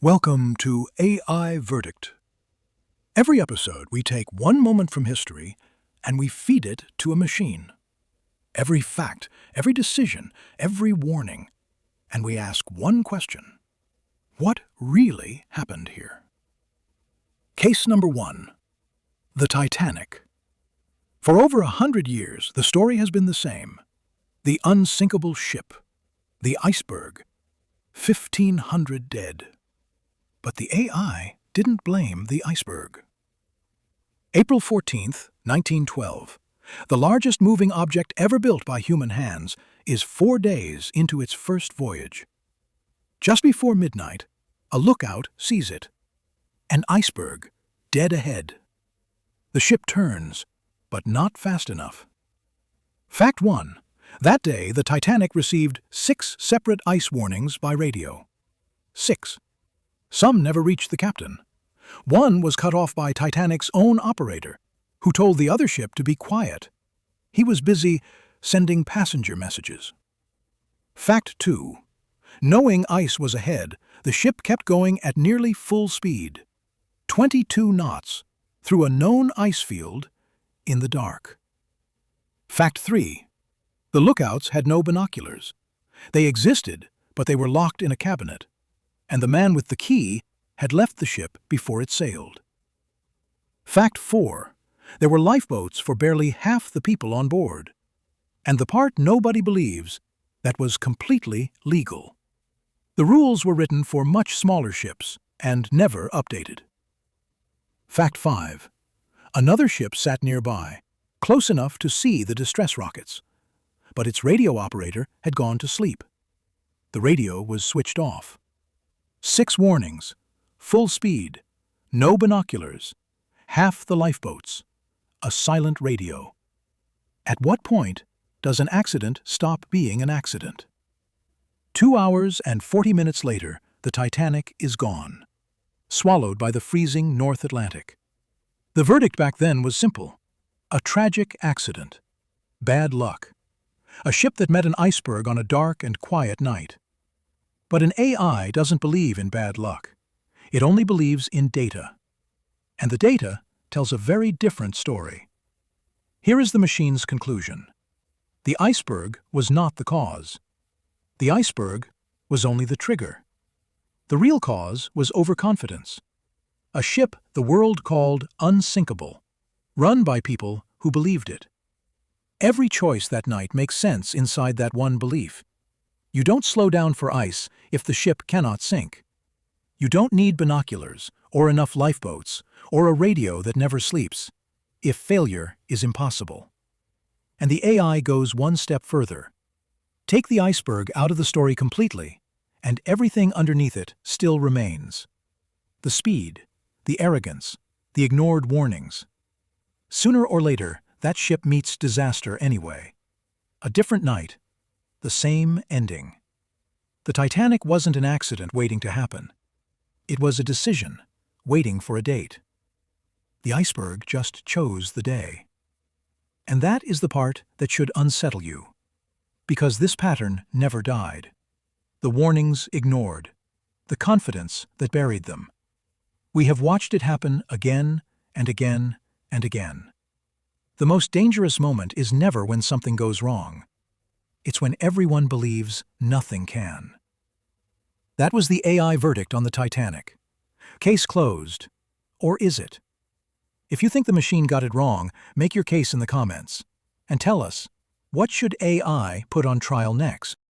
Welcome to AI Verdict. Every episode, we take one moment from history and we feed it to a machine. Every fact, every decision, every warning. And we ask one question. What really happened here? Case number 1. The Titanic. For over 100 years, the story has been the same. The unsinkable ship. The Iceberg. 1,500 dead. But the AI didn't blame the iceberg. April 14th, 1912. The largest moving object ever built by human hands is 4 days into its first voyage. Just before midnight, a lookout sees it. An iceberg, dead ahead. The ship turns, but not fast enough. Fact 1. That day, the Titanic received 6 separate ice warnings by radio. 6. Some never reached the captain. One was cut off by Titanic's own operator, who told the other ship to be quiet. He was busy sending passenger messages. Fact 2. Knowing ice was ahead, the ship kept going at nearly full speed, 22 knots, through a known ice field in the dark. Fact 3. The lookouts had no binoculars. They existed, but they were locked in a cabinet, and the man with the key had left the ship before it sailed. Fact 4. There were lifeboats for barely half the people on board. And the part nobody believes, that was completely legal. The rules were written for much smaller ships and never updated. Fact 5. Another ship sat nearby, close enough to see the distress rockets. But its radio operator had gone to sleep. The radio was switched off. 6 warnings, full speed, no binoculars, half the lifeboats, a silent radio. At what point does an accident stop being an accident? 2 hours and 40 minutes later, the Titanic is gone, swallowed by the freezing North Atlantic. The verdict back then was simple. A tragic accident. Bad luck. A ship that met an iceberg on a dark and quiet night. But an AI doesn't believe in bad luck. It only believes in data. And the data tells a very different story. Here is the machine's conclusion. The iceberg was not the cause. The iceberg was only the trigger. The real cause was overconfidence. A ship the world called unsinkable, run by people who believed it. Every choice that night makes sense inside that one belief. You don't slow down for ice if the ship cannot sink. You don't need binoculars, or enough lifeboats, or a radio that never sleeps, if failure is impossible. And the AI goes one step further. Take the iceberg out of the story completely, and everything underneath it still remains. The speed, the arrogance, the ignored warnings. Sooner or later, that ship meets disaster anyway. A different night. The same ending. The Titanic wasn't an accident waiting to happen. It was a decision, waiting for a date. The iceberg just chose the day. And that is the part that should unsettle you. Because this pattern never died. The warnings ignored. The confidence that buried them. We have watched it happen again and again and again. The most dangerous moment is never when something goes wrong. It's when everyone believes nothing can. That was the AI verdict on the Titanic. Case closed. Or is it? If you think the machine got it wrong, make your case in the comments. And tell us, what should AI put on trial next?